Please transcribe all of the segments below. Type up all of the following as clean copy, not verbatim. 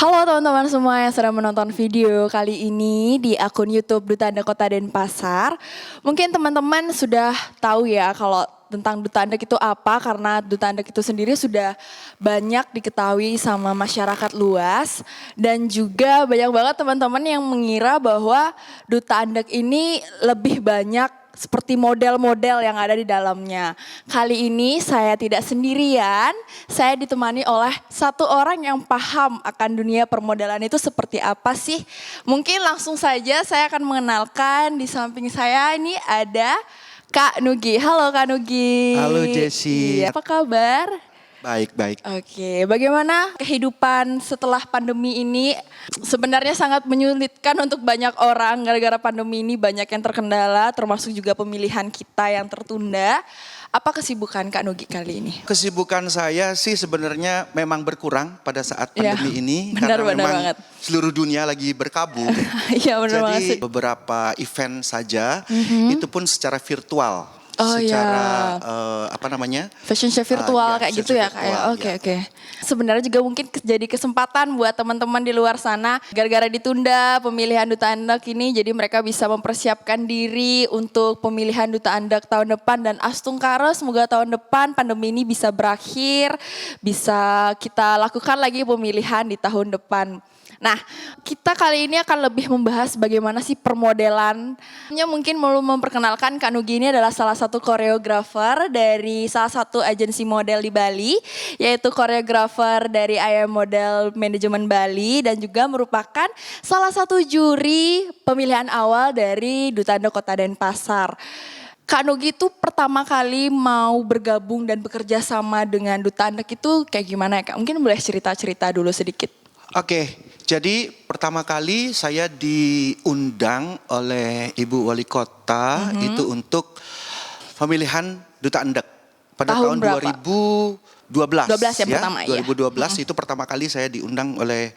Halo teman-teman semua yang sedang menonton video kali ini di akun YouTube Duta Andek Kota Denpasar. Mungkin teman-teman sudah tahu ya kalau tentang Duta Andek itu apa, karena Duta Andek itu sendiri sudah banyak diketahui sama masyarakat luas. Dan juga banyak banget teman-teman yang mengira bahwa Duta Andek ini lebih banyak seperti model-model yang ada di dalamnya. Kali ini saya tidak sendirian, saya ditemani oleh satu orang yang paham akan dunia permodelan itu seperti apa sih. Mungkin langsung saja saya akan mengenalkan, di samping saya ini ada Kak Nugi. Halo Kak Nugi. Halo Jessi. Iya, apa kabar? Baik. Oke, bagaimana kehidupan setelah pandemi ini? Sebenarnya sangat menyulitkan untuk banyak orang, gara-gara pandemi ini banyak yang terkendala, termasuk juga pemilihan kita yang tertunda. Apa kesibukan Kak Nugi kali ini? Kesibukan saya sih sebenarnya memang berkurang pada saat Ya, pandemi ini. benar karena memang banget. seluruh dunia lagi berkabung. Iya benar banget sih. Jadi beberapa event saja itu pun secara virtual. Oh secara ya. Fashion show virtual kayak gitu ya Kak ya. Oke. Sebenarnya juga mungkin jadi kesempatan buat teman-teman di luar sana, gara-gara ditunda pemilihan Duta Andek ini, jadi mereka bisa mempersiapkan diri untuk pemilihan Duta Andek tahun depan. Dan astungkara semoga tahun depan pandemi ini bisa berakhir, bisa kita lakukan lagi pemilihan di tahun depan. Nah, kita kali ini akan lebih membahas bagaimana sih permodelan. Mungkin mau memperkenalkan Kak Nugi ini adalah salah satu koreografer dari salah satu agensi model di Bali, yaitu koreografer dari IM Model Manajemen Bali, dan juga merupakan salah satu juri pemilihan awal dari Duta Andek Kota Denpasar. Kak Nugi itu pertama kali mau bergabung dan bekerja sama dengan Duta Andek itu kayak gimana ya Kak? Mungkin boleh cerita-cerita dulu sedikit. Oke, jadi pertama kali saya diundang oleh Ibu Wali Kota itu untuk pemilihan Duta Andek pada tahun berapa? 2012 yang ya. pertama, 2012 itu pertama kali saya diundang oleh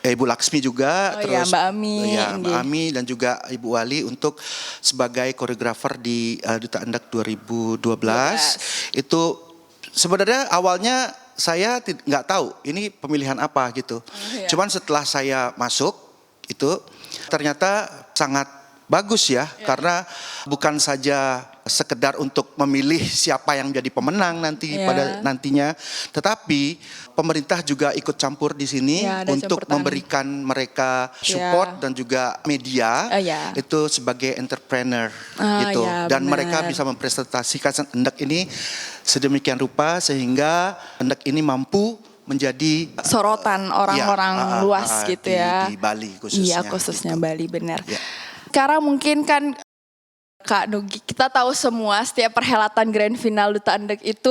Ibu Laksmi juga, Oh iya, Mbak Ami. Mbak Ami dan juga Ibu Wali untuk sebagai koreografer di Duta Andek 2012. Itu sebenarnya awalnya saya nggak tahu ini pemilihan apa gitu. Iya. Cuman setelah saya masuk itu ternyata sangat bagus ya. Karena bukan saja sekedar untuk memilih siapa yang jadi pemenang nanti pada nantinya, tetapi pemerintah juga ikut campur di sini untuk memberikan mereka support dan juga media itu sebagai entrepreneur gitu. Dan mereka bisa mempresentasikan Andek ini sedemikian rupa sehingga Andek ini mampu menjadi sorotan orang-orang luas gitu ya. Di Bali khususnya. Iya, khususnya gitu. Bali, benar. Ya. Sekarang mungkin kan Kak Nugi, kita tahu semua setiap perhelatan Grand Final Duta Andek itu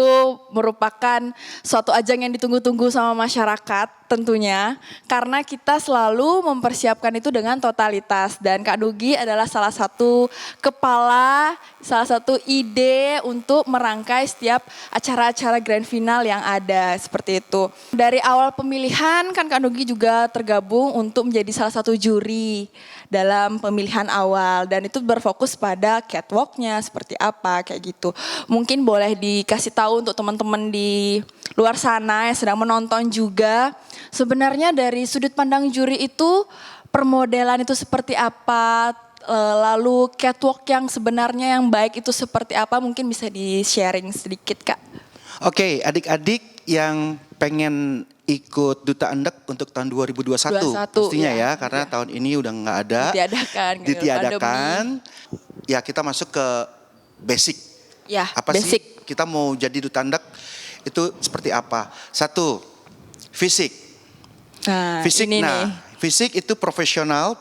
merupakan suatu ajang yang ditunggu-tunggu sama masyarakat tentunya. Karena kita selalu mempersiapkan itu dengan totalitas. Dan Kak Nugi adalah salah satu kepala, salah satu ide untuk merangkai setiap acara-acara Grand Final yang ada seperti itu. Dari awal pemilihan kan Kak Nugi juga tergabung untuk menjadi salah satu juri dalam pemilihan awal, dan itu berfokus pada catwalknya seperti apa kayak gitu. Mungkin boleh dikasih tahu untuk teman-teman di luar sana yang sedang menonton juga, sebenarnya dari sudut pandang juri itu permodelan itu seperti apa, lalu catwalk yang sebenarnya yang baik itu seperti apa, mungkin bisa di-sharing sedikit Kak. Oke, adik-adik yang pengen ikut Duta Andek untuk tahun 2021 pastinya ya, karena tahun ini udah nggak ada, ditiadakan. Ya kita masuk ke basic. Ya, apa basic. sih kita mau jadi Duta Andek itu seperti apa? Satu, fisik. Fisik itu proporsional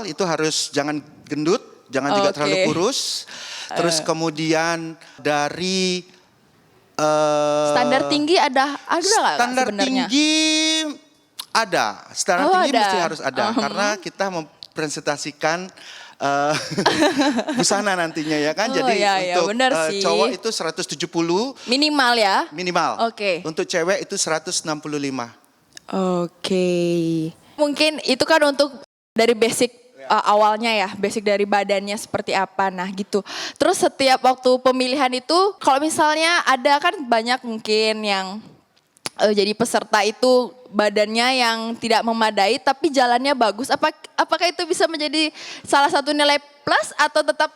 itu harus jangan gendut, jangan juga terlalu kurus. Terus kemudian dari standar tinggi ada nggak sebenarnya? Standar tinggi mesti harus ada karena kita mempresentasikan busana nantinya ya kan. Jadi untuk cowok itu 170 minimal ya. Oke. Untuk cewek itu 165. Oke. Mungkin itu kan untuk dari basic awalnya ya, basic dari badannya seperti apa, nah gitu. Terus setiap waktu pemilihan itu, kalau misalnya ada kan banyak mungkin yang jadi peserta itu badannya yang tidak memadai tapi jalannya bagus. Apakah itu bisa menjadi salah satu nilai plus atau tetap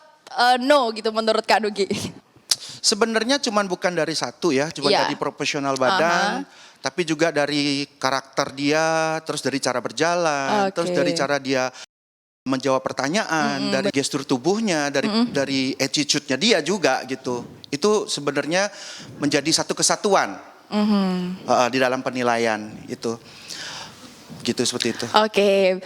no gitu menurut Kak Nugi? Sebenarnya cuman bukan dari satu ya, cuman Iya. dari profesional badan, tapi juga dari karakter dia, terus dari cara berjalan, terus Oke. dari cara dia menjawab pertanyaan, dari gestur tubuhnya, dari attitude-nya dia juga gitu. Itu sebenarnya menjadi satu kesatuan di dalam penilaian itu. Gitu seperti itu. Oke,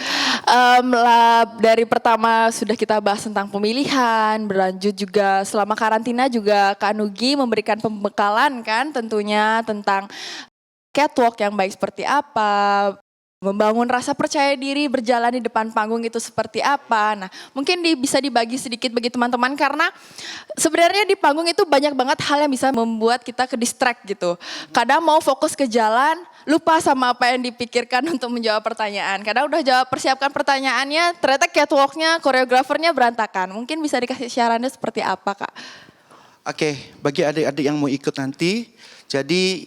dari pertama sudah kita bahas tentang pemilihan, berlanjut juga selama karantina juga Kak Nugi memberikan pembekalan kan tentunya tentang catwalk yang baik seperti apa, membangun rasa percaya diri berjalan di depan panggung itu seperti apa. Nah mungkin bisa dibagi sedikit bagi teman-teman karena sebenarnya di panggung itu banyak banget hal yang bisa membuat kita ke distract gitu. Kadang mau fokus ke jalan, lupa sama apa yang dipikirkan untuk menjawab pertanyaan. Kadang udah persiapkan pertanyaannya, ternyata catwalknya, koreografernya berantakan. Mungkin bisa dikasih syaratnya seperti apa Kak? Oke, bagi adik-adik yang mau ikut nanti, jadi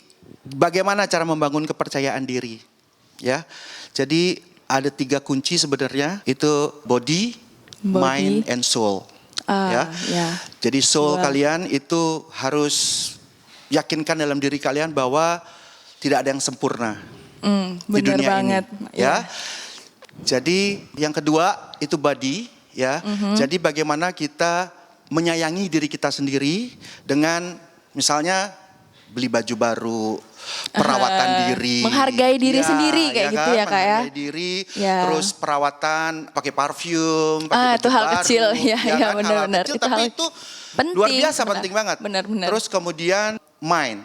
bagaimana cara membangun kepercayaan diri? Ya, jadi ada 3 kunci sebenarnya, itu body, mind, and soul. Ya. Jadi soul kalian itu harus yakinkan dalam diri kalian bahwa tidak ada yang sempurna di Bener dunia banget. ini. Ya. Jadi yang kedua itu body, ya. Jadi bagaimana kita menyayangi diri kita sendiri dengan misalnya beli baju baru, perawatan diri, menghargai diri sendiri kayak gitu ya Kak ya. Menghargai diri, Ya. terus perawatan, pakai parfum, pakai baju itu hal baru, kecil, ya kan? benar-benar. Hal kecil, Itu tapi hal itu penting, luar biasa benar. penting banget. Benar-benar. Terus kemudian mind,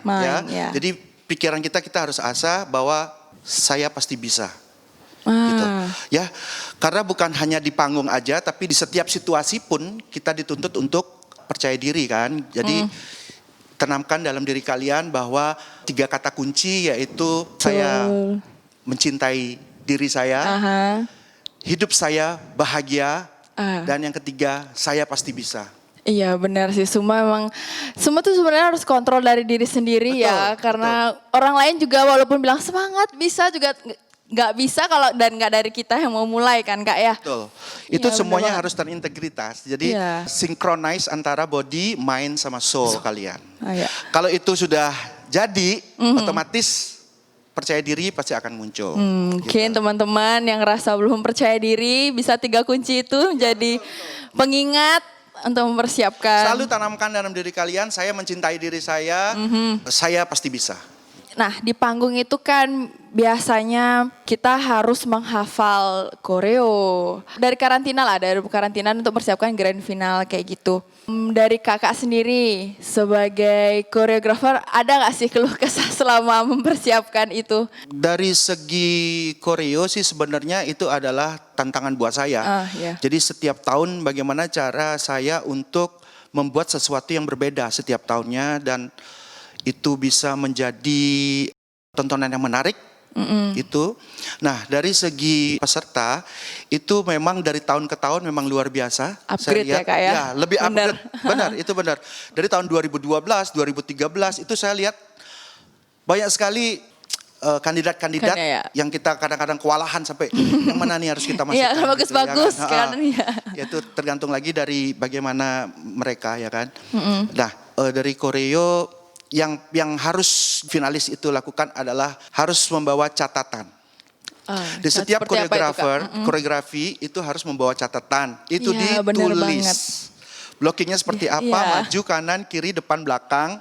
Ya. Jadi pikiran kita harus asah bahwa saya pasti bisa. Gitu. Ya, karena bukan hanya di panggung aja, tapi di setiap situasi pun kita dituntut untuk percaya diri kan. Jadi tanamkan dalam diri kalian bahwa 3 kata kunci yaitu saya mencintai diri saya, hidup saya bahagia, dan yang ketiga saya pasti bisa. Iya benar sih, semua tuh sebenarnya harus kontrol dari diri sendiri ya, karena orang lain juga walaupun bilang semangat bisa juga nggak bisa kalau dan nggak dari kita yang mau mulai kan Kak ya. Betul. Itu Iya, semuanya benar harus terintegritas. Jadi Iya. synchronize antara body, mind sama soul kalian. Iya. Kalau itu sudah jadi, otomatis percaya diri pasti akan muncul. Mungkin teman-teman yang rasa belum percaya diri bisa 3 kunci itu menjadi pengingat untuk mempersiapkan. Selalu tanamkan dalam diri kalian, saya mencintai diri saya pasti bisa. Nah di panggung itu kan biasanya kita harus menghafal koreo. Dari karantina untuk persiapkan grand final kayak gitu. Dari kakak sendiri sebagai koreografer ada gak sih keluh kesah selama mempersiapkan itu? Dari segi koreo sih sebenarnya itu adalah tantangan buat saya. Iya. Jadi setiap tahun bagaimana cara saya untuk membuat sesuatu yang berbeda setiap tahunnya dan itu bisa menjadi tontonan yang menarik. Itu. Nah, dari segi peserta itu memang dari tahun ke tahun memang luar biasa. Upgrade ya, Kak ya? Ya, lebih Benar. upgrade. Benar, itu benar. Dari tahun 2012, 2013 itu saya lihat banyak sekali kandidat-kandidat Kan ya. yang kita kadang-kadang kewalahan sampai yang mana nih harus kita masukkan. Iya, kan bagus-bagus gitu, kan. Iya. Ya, itu tergantung lagi dari bagaimana mereka ya kan. Nah, dari koreo yang harus finalis itu lakukan adalah harus membawa catatan. Di setiap seperti apa itu, koreografer, Kak? koreografi itu harus membawa catatan. Itu Iya, benar ditulis. banget. Blockingnya seperti apa, Iya. maju, kanan, kiri, depan, belakang.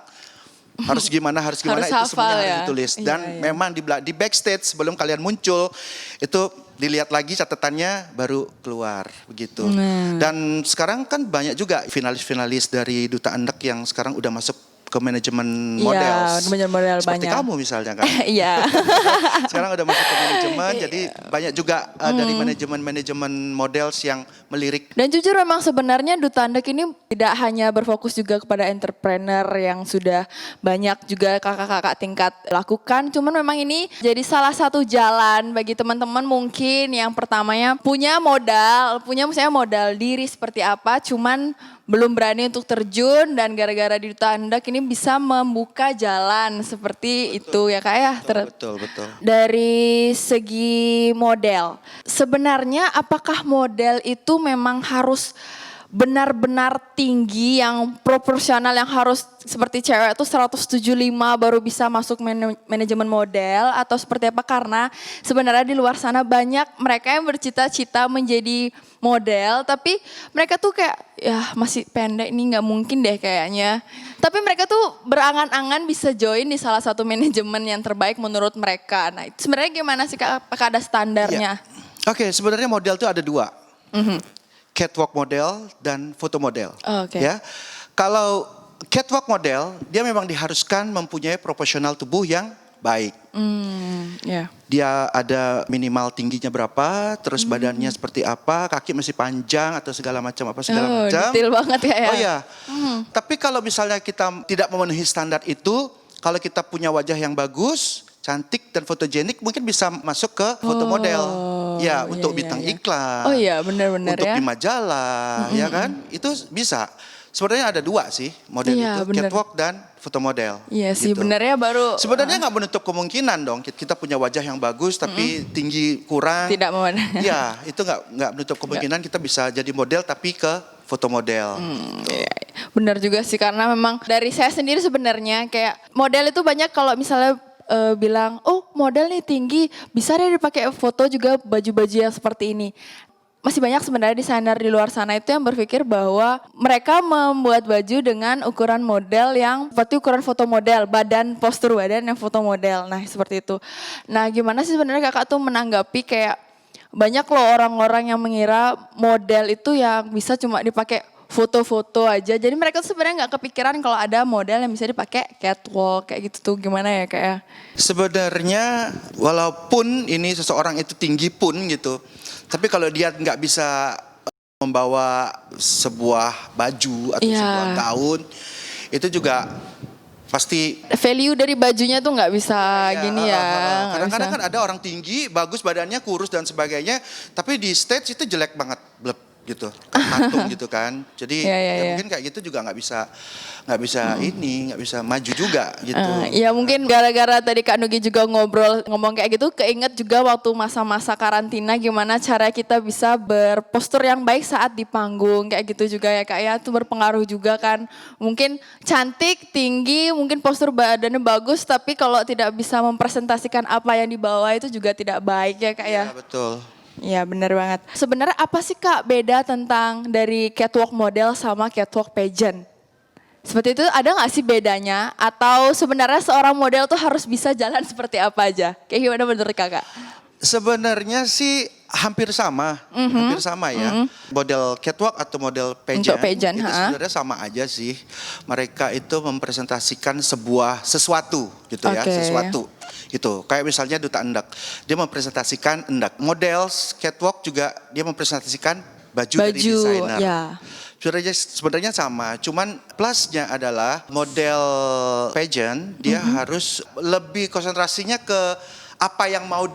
Harus gimana Harus itu hafal semuanya harus ya. ditulis. Iya, Dan iya. memang di backstage sebelum kalian muncul itu dilihat lagi catatannya baru keluar begitu. Dan sekarang kan banyak juga finalis-finalis dari Duta Andek yang sekarang udah masuk ke manajemen model. Iya, manajemen model Seperti banyak. kamu misalnya kan. Iya. Sekarang udah masuk ke manajemen, jadi banyak juga dari manajemen models yang melirik. Dan jujur memang sebenarnya Duta Andek ini tidak hanya berfokus juga kepada entrepreneur yang sudah banyak juga kakak-kakak tingkat lakukan. Cuman memang ini jadi salah satu jalan bagi teman-teman mungkin yang pertamanya punya misalnya modal diri seperti apa. Cuman belum berani untuk terjun dan gara-gara di Duta Andak ini bisa membuka jalan seperti itu ya Kak ya. Betul, betul. Dari segi model, sebenarnya apakah model itu memang harus benar-benar tinggi yang proporsional yang harus seperti cewek itu 175 baru bisa masuk manajemen model atau seperti apa? Karena sebenarnya di luar sana banyak mereka yang bercita-cita menjadi model tapi mereka tuh kayak ya masih pendek nih nggak mungkin deh kayaknya. Tapi mereka tuh berangan-angan bisa join di salah satu manajemen yang terbaik menurut mereka. Nah itu sebenarnya gimana sih Kak? Apakah ada standarnya? Oke, sebenarnya model itu ada dua. Catwalk model dan foto model. Oke. Ya, kalau catwalk model dia memang diharuskan mempunyai proporsional tubuh yang baik. Ya. Dia ada minimal tingginya berapa, terus badannya seperti apa, kaki masih panjang atau segala macam Oh, detail banget ya. Oh ya. Tapi kalau misalnya kita tidak memenuhi standar itu, kalau kita punya wajah yang bagus, cantik dan fotogenik, mungkin bisa masuk ke foto model. Ya, untuk bintang iklan. Oh iya, benar-benar untuk ya. di majalah, ya kan? Itu bisa. Sebenarnya ada dua sih model Iya, itu, bener. catwalk dan foto model. Iya sih, gitu. benernya baru Sebenarnya nggak menutup kemungkinan dong kita punya wajah yang bagus tapi tinggi kurang. tidak mau. Ya, itu nggak menutup kemungkinan kita bisa jadi model tapi ke foto model. Iya, benar juga sih karena memang dari saya sendiri sebenarnya kayak model itu banyak kalau misalnya bilang, oh model nih tinggi, bisa deh dipakai foto juga baju-baju yang seperti ini. Masih banyak sebenarnya desainer di luar sana itu yang berpikir bahwa mereka membuat baju dengan ukuran model yang seperti ukuran foto model, badan, postur badan yang foto model. Nah seperti itu. Nah gimana sih sebenarnya kakak tuh menanggapi kayak banyak loh orang-orang yang mengira model itu yang bisa cuma dipakai foto-foto aja. Jadi mereka tuh sebenarnya nggak kepikiran kalau ada model yang bisa dipakai catwalk kayak gitu tuh gimana ya kayak. Sebenarnya walaupun ini seseorang itu tinggi pun gitu, tapi kalau dia nggak bisa membawa sebuah baju atau sebuah gaun, itu juga pasti value dari bajunya tuh nggak bisa gini ya. Kadang-kadang kan ada orang tinggi, bagus badannya, kurus dan sebagainya, tapi di stage itu jelek banget, blep gitu, kayak patung gitu kan. Jadi mungkin kayak gitu juga nggak bisa nggak bisa maju juga gitu. Ya mungkin gara-gara tadi Kak Nugi juga ngomong kayak gitu, keinget juga waktu masa-masa karantina gimana cara kita bisa berpostur yang baik saat di panggung kayak gitu juga ya Kak ya, itu berpengaruh juga kan. Mungkin cantik, tinggi, mungkin postur badannya bagus, tapi kalau tidak bisa mempresentasikan apa yang dibawa itu juga tidak baik ya Kak ya. Iya betul. Iya benar banget. Sebenarnya apa sih Kak beda tentang dari catwalk model sama catwalk pageant? Seperti itu ada gak sih bedanya? Atau sebenarnya seorang model tuh harus bisa jalan seperti apa aja? Kayak gimana menurut kakak? Sebenarnya sih hampir sama ya. Model catwalk atau model pageant, pageant itu sebenarnya sama aja sih. Mereka itu mempresentasikan sesuatu gitu ya, sesuatu. Gitu. Kayak misalnya Duta Endak, dia mempresentasikan endak. Model catwalk juga dia mempresentasikan baju dari desainer. Ya. Sebenarnya sama, cuman plusnya adalah model pageant dia harus lebih konsentrasinya ke apa yang mau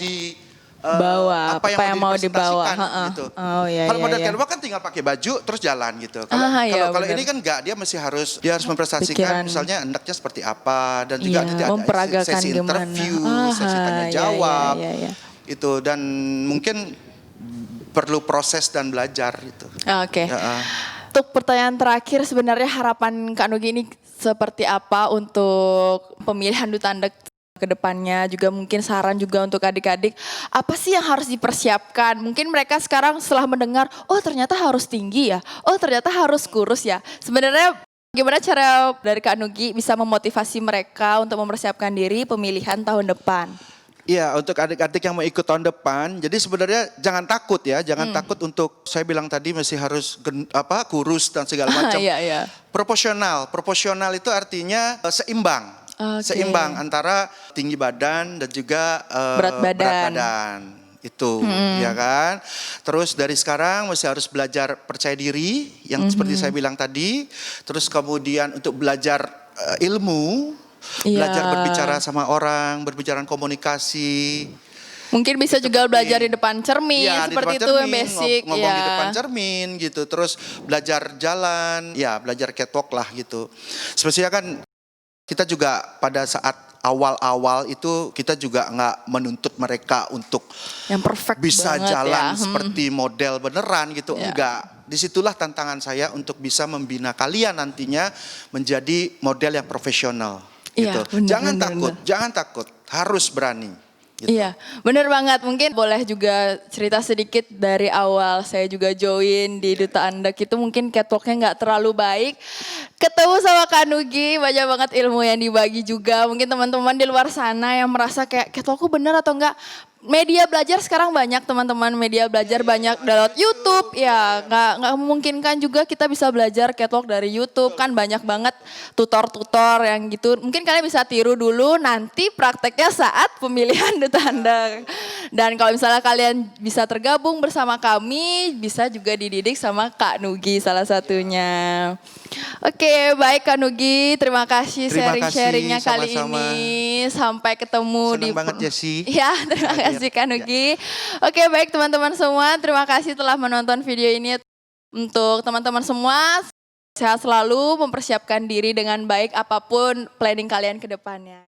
bawa, apa yang mau dibawa gitu. Kalau model catwalk kan tinggal pakai baju terus jalan gitu. Kalau ini kan enggak, dia harus mempresentasikan misalnya endaknya seperti apa dan juga ada sesi interview, sesi tanya jawab. Itu dan mungkin perlu proses dan belajar gitu. Oke. Untuk pertanyaan terakhir sebenarnya harapan Kak Nugi ini seperti apa untuk pemilihan Duta Andak ke depannya, juga mungkin saran juga untuk adik-adik, apa sih yang harus dipersiapkan? Mungkin mereka sekarang setelah mendengar, oh ternyata harus tinggi ya, oh ternyata harus kurus ya. Sebenarnya gimana cara dari Kak Nugi bisa memotivasi mereka untuk mempersiapkan diri pemilihan tahun depan? Iya, untuk adik-adik yang mau ikut tahun depan, jadi sebenarnya jangan takut ya, jangan takut untuk saya bilang tadi masih harus kurus dan segala macam. Proporsional itu artinya seimbang. Seimbang antara tinggi badan dan juga berat badan itu ya kan. Terus dari sekarang masih harus belajar percaya diri yang seperti saya bilang tadi. Terus kemudian untuk belajar ilmu, belajar berbicara sama orang, berbicara komunikasi. Mungkin bisa Itu juga belajar di penting. depan cermin, Iya, di seperti depan itu yang cermin, basic. ngomong di ya. depan cermin gitu. Terus belajar jalan, ya belajar catwalk lah gitu. Spesialnya kan kita juga pada saat awal-awal itu kita juga nggak menuntut mereka untuk Yang perfect bisa banget jalan ya. seperti model beneran gitu. Ya. Enggak. Disitulah tantangan saya untuk bisa membina kalian nantinya menjadi model yang profesional Iya, gitu. benar, Jangan benar, takut, benar. jangan takut, harus berani. Gitu. Iya, bener banget. Mungkin boleh juga cerita sedikit dari awal saya juga join di Duta Andek itu mungkin catwalknya nggak terlalu baik. Ketemu sama Kak Nugi, banyak banget ilmu yang dibagi juga. Mungkin teman-teman di luar sana yang merasa kayak catwalkku bener atau enggak. Media belajar sekarang banyak teman-teman, media belajar banyak download YouTube. Ya, nggak memungkinkan juga kita bisa belajar catwalk dari YouTube. Kan banyak banget tutor-tutor yang gitu. Mungkin kalian bisa tiru dulu, nanti prakteknya saat pemilihan Duta Andek. Dan kalau misalnya kalian bisa tergabung bersama kami, bisa juga dididik sama Kak Nugi salah satunya. Oke, baik Kak Nugi, terima kasih Terima kasih, sharing-sharingnya kali sama-sama. ini. Sampai ketemu Senang banget Jessie. Ya, terima kasih Kak Nugi. Oke, baik teman-teman semua, terima kasih telah menonton video ini. Untuk teman-teman semua, sehat selalu, mempersiapkan diri dengan baik apapun planning kalian ke depannya.